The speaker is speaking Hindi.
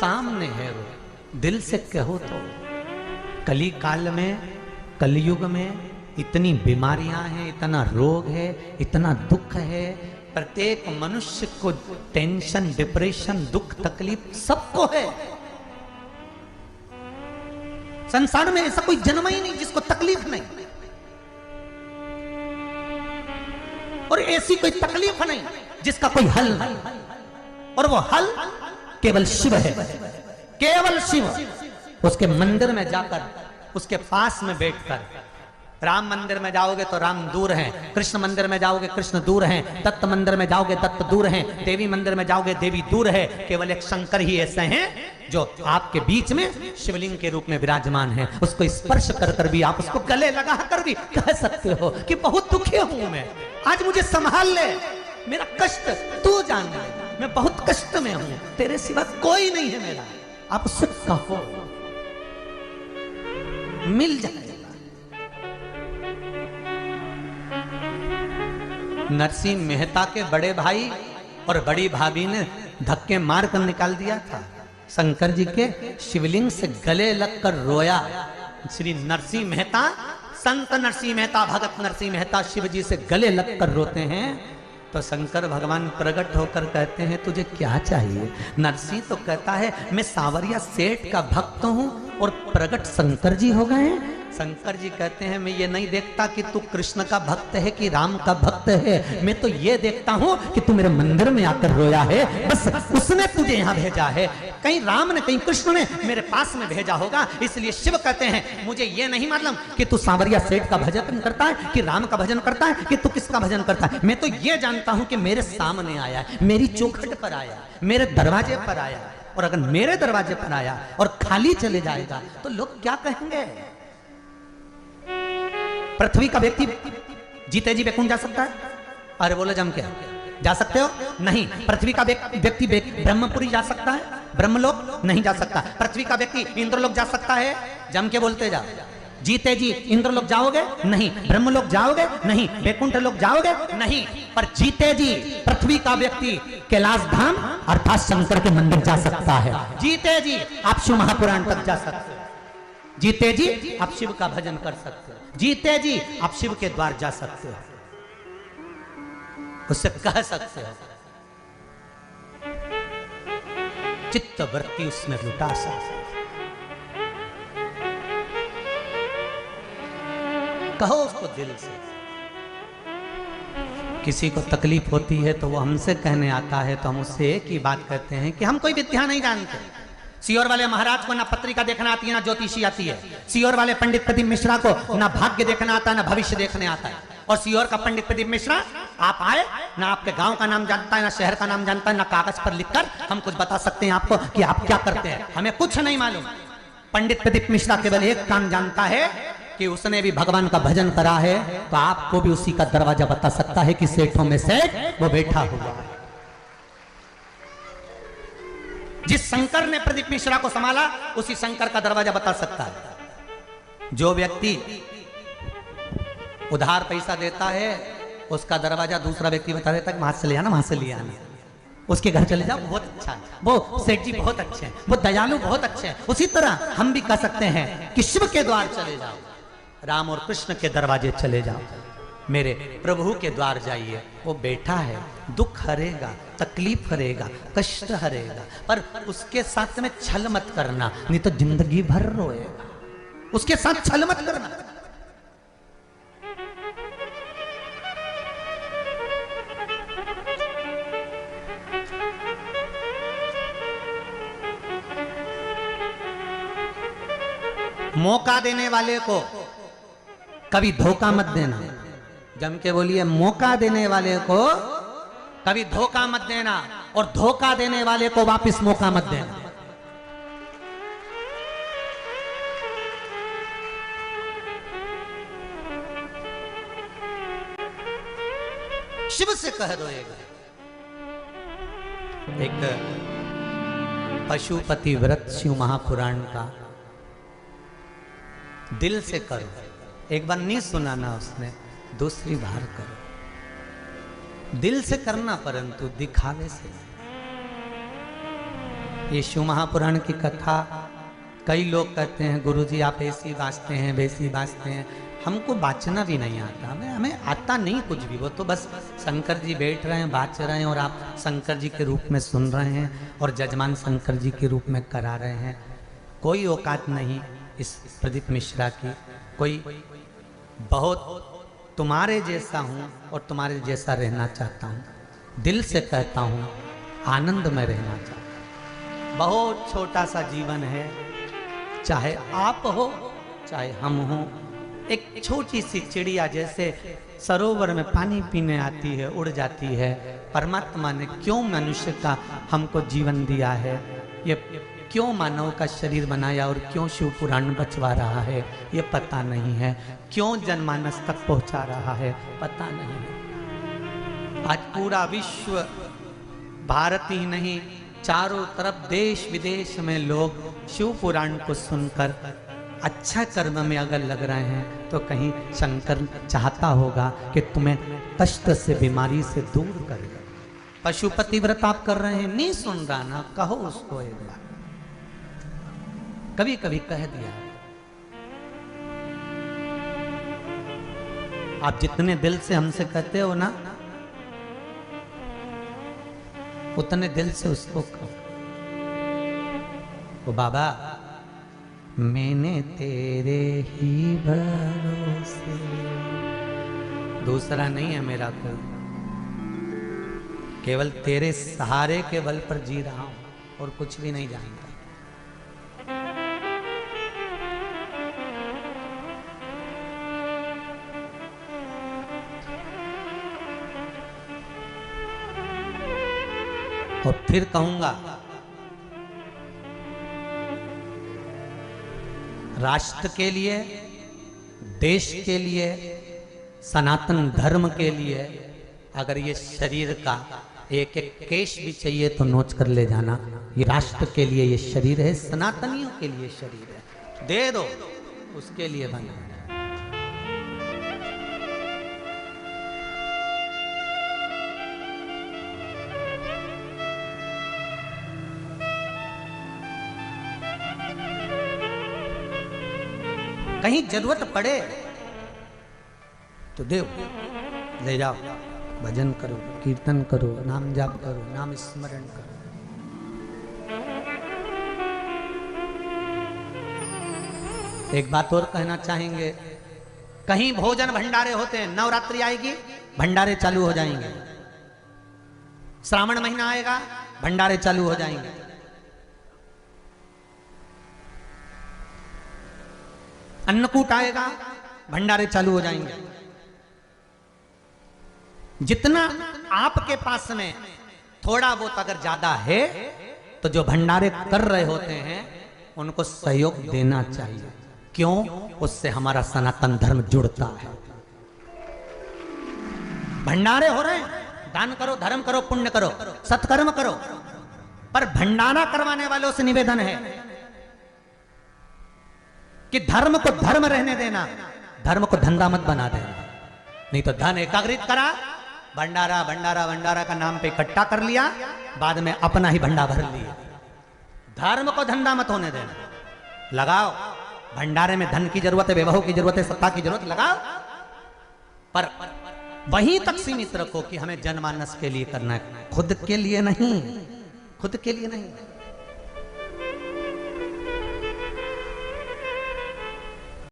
सामने है वो, दिल से कहो तो। कली काल में, कलयुग में इतनी बीमारियां हैं, इतना रोग है, इतना दुख है, प्रत्येक मनुष्य को टेंशन, डिप्रेशन, दुख, तकलीफ सबको है। संसार में ऐसा कोई जन्म ही नहीं जिसको तकलीफ नहीं, और ऐसी कोई तकलीफ नहीं जिसका कोई हल नहीं, और वो हल केवल शिव है, केवल शिव। उसके मंदिर में जाकर, उसके पास में बैठकर, राम मंदिर में जाओगे तो राम दूर हैं, कृष्ण मंदिर में जाओगे कृष्ण दूर हैं, दत्त मंदिर में जाओगे दत्त दूर हैं, देवी मंदिर में जाओगे देवी दूर है। केवल एक शंकर ही ऐसे हैं जो आपके बीच में शिवलिंग के रूप में विराजमान है। उसको स्पर्श कर कर भी, आप उसको गले लगा कर भी कह सकते हो कि बहुत दुखी हूं मैं, आज मुझे संभाल ले, मेरा कष्ट तू जान, मैं बहुत कष्ट में हूं, तेरे सिवा कोई नहीं है मेरा। आप उससे कहो, मिल जाएगा। नरसिंह मेहता के बड़े भाई और बड़ी भाभी ने धक्के मार कर निकाल दिया था। शंकर जी के शिवलिंग से गले लगकर रोया। श्री नरसिंह मेहता, संत नरसिंह मेहता, भगत नरसिंह मेहता शिव जी से गले लगकर रोते हैं, तो शंकर भगवान प्रकट होकर कहते हैं तुझे क्या चाहिए। नरसिंह तो कहता है मैं सांवरिया सेठ का भक्त हूं और प्रकट शंकर जी हो गए हैं। शंकर जी कहते हैं मैं ये नहीं देखता कि तू कृष्ण का भक्त है कि राम का भक्त है, मैं तो ये देखता हूं कि तू मेरे मंदिर में आकर रोया है, बस उसने तुझे यहां भेजा है। कहीं राम ने, कहीं कृष्ण ने मेरे पास में भेजा होगा। इसलिए शिव कहते हैं मुझे ये नहीं मालूम कि तू सांवरिया सेठ का भजन करता है कि राम का भजन करता है कि तू किसका भजन करता है। मैं तो ये जानता हूं कि मेरे सामने आया है, मेरी चौखट पर आया, मेरे दरवाजे पर आया, और अगर मेरे दरवाजे पर आया और खाली चले जाएगा तो लोग क्या कहेंगे। पृथ्वी का व्यक्ति जीते जी वैकुंठ जा सकता है? अरे बोलो जम के, जा सकते हो? नहीं। पृथ्वी का व्यक्ति ब्रह्मपुरी जा सकता है? ब्रह्मलोक नहीं जा सकता। पृथ्वी का व्यक्ति इंद्रलोक जा सकता है? जम के बोलते जा। जीते जी इंद्रलोक जाओगे? नहीं। ब्रह्मलोक जाओगे? नहीं। वैकुंठ लोक जाओगे? नहीं। पर जीते जी पृथ्वी का व्यक्ति कैलाश धाम अर्थात शंकर के मंदिर जा सकता है। जीते जी आप शिव महापुराण तक जा सकते हो। जीते जी आप शिव का भजन कर सकते हो। जीते जी आप शिव के द्वार जा सकते हो, उससे कह सकते हो, चित्त वृत्ति उसमें लुटा सकते, कहो उसको दिल से। किसी को तकलीफ होती है तो वो हमसे कहने आता है तो हम उससे एक ही बात कहते हैं कि हम कोई विद्या नहीं जानते। सीहोर वाले महाराज को ना पत्रिका देखना आती है, ना ज्योतिषी आती है। सीहोर वाले पंडित प्रदीप मिश्रा को ना भाग्य देखना आता है, ना भविष्य देखने आता है। और सीहोर का पंडित प्रदीप मिश्रा आप आए ना, आपके गांव का नाम जानता है, ना शहर का नाम जानता है, ना कागज पर लिखकर हम कुछ बता सकते हैं आपको कि आप क्या करते हैं, हमें कुछ नहीं मालूम। पंडित प्रदीप मिश्रा केवल एक काम जानता है कि उसने भी भगवान का भजन करा है, तो आपको भी उसी का दरवाजा बता सकता है कि सेठों में सेठ वो बैठा हुआ है। जिस शंकर ने प्रदीप मिश्रा को संभाला उसी शंकर का दरवाजा बता सकता है। जो व्यक्ति उधार पैसा देता है उसका दरवाजा दूसरा व्यक्ति बता देता है वहां से ले आना, वहां से ले आना, उसके घर चले जाओ, बहुत अच्छा, वो सेठ जी बहुत अच्छे हैं, वो दयालु बहुत अच्छे हैं। उसी तरह हम भी कह सकते हैं कि शिव के द्वार चले जाओ, राम और कृष्ण के दरवाजे चले जाओ, मेरे प्रभु के द्वार जाइए, वो बैठा है, दुख हरेगा, तकलीफ हरेगा, कष्ट हरेगा, पर उसके साथ में छल मत करना, नहीं तो जिंदगी भर रोएगा। उसके साथ छल मत करना। मौका देने वाले को कभी धोखा मत देना। जम के बोलिए, मौका देने वाले को कभी धोखा मत देना, और धोखा देने वाले को वापस मौका मत देना। शिव से कह रोएगा। एक पशुपति व्रत शिव महापुराण का दिल से करो। एक बार नहीं सुनाना उसने, दूसरी बार करो। दिल से करना, परंतु दिखावे से। ये शिव महापुराण की कथा कई लोग कहते हैं गुरुजी आप ऐसी बाजते हैं वैसी बाजते हैं। हमको बाचना भी नहीं आता, हमें आता नहीं कुछ भी। वो तो बस शंकर जी बैठ रहे हैं बाच रहे हैं और आप शंकर जी के रूप में सुन रहे हैं और जजमान शंकर जी के रूप में करा रहे हैं। कोई औकात नहीं इस प्रदीप मिश्रा की। कोई बहुत तुम्हारे जैसा हूँ और तुम्हारे जैसा रहना चाहता हूँ, दिल से कहता हूँ, आनंद में रहना चाहता हूँ। बहुत छोटा सा जीवन है, चाहे आप हो चाहे हम हो। एक छोटी सी चिड़िया जैसे सरोवर में पानी पीने आती है, उड़ जाती है। परमात्मा ने क्यों मनुष्य का हमको जीवन दिया है, ये क्यों मानव का शरीर बनाया और क्यों शिव पुराण बचवा रहा है ये पता नहीं है। क्यों जनमानस तक पहुंचा रहा है पता नहीं है। आज पूरा विश्व, भारत ही नहीं चारों तरफ देश विदेश में लोग शिव पुराण को सुनकर अच्छा कर्म में अगर लग रहे हैं तो कहीं शंकर चाहता होगा कि तुम्हें कष्ट से बीमारी से दूर करेगा। पशुपति व्रत आप कर रहे हैं, नहीं सुन रहा ना, कहो उसको एक बार, कभी कभी कह दिया। आप जितने दिल से हमसे कहते हो ना उतने दिल से उसको कहो, ओ बाबा मैंने तेरे ही भरोसे, दूसरा नहीं है मेरा कोई, केवल तेरे सहारे के बल पर जी रहा हूं और कुछ भी नहीं जानता। और फिर कहूंगा राष्ट्र के लिए, देश के लिए, सनातन धर्म के लिए अगर ये शरीर का एक एक केश भी चाहिए तो नोच कर ले जाना। ये राष्ट्र के लिए ये शरीर है, सनातनियों के लिए शरीर है, दे दो, उसके लिए बना। कहीं जरूरत पड़े तो दे, ले जाओ, भजन करो, कीर्तन करो, नाम जाप करो, नाम स्मरण करो। एक बात और कहना चाहेंगे, कहीं भोजन भंडारे होते हैं, नवरात्रि आएगी भंडारे चालू हो जाएंगे, श्रावण महीना आएगा भंडारे चालू हो जाएंगे। अन्नकूट आएगा भंडारे चालू हो जाएंगे। जितना आपके पास में थोड़ा बहुत अगर ज्यादा है तो जो भंडारे कर रहे होते हैं उनको सहयोग देना चाहिए। क्यों? उससे हमारा सनातन धर्म जुड़ता है। भंडारे हो रहे हैं, दान करो, धर्म करो, पुण्य करो, सत्कर्म करो, पर भंडारा करवाने वालों से निवेदन है कि धर्म को धर्म रहने देना, धर्म को धंधा मत बना देना। नहीं तो धन एकाग्रित करा, भंडारा भंडारा भंडारा का नाम पे इकट्ठा कर लिया, बाद में अपना ही भंडा भर लिया। धर्म को धंधा मत होने देना। लगाओ, भंडारे में धन की जरूरत है, वैभव की जरूरत है, सत्ता की जरूरत, लगाओ, पर वहीं तक सीमित रखो कि हमें जनमानस के लिए करना है, खुद के लिए नहीं, खुद के लिए नहीं।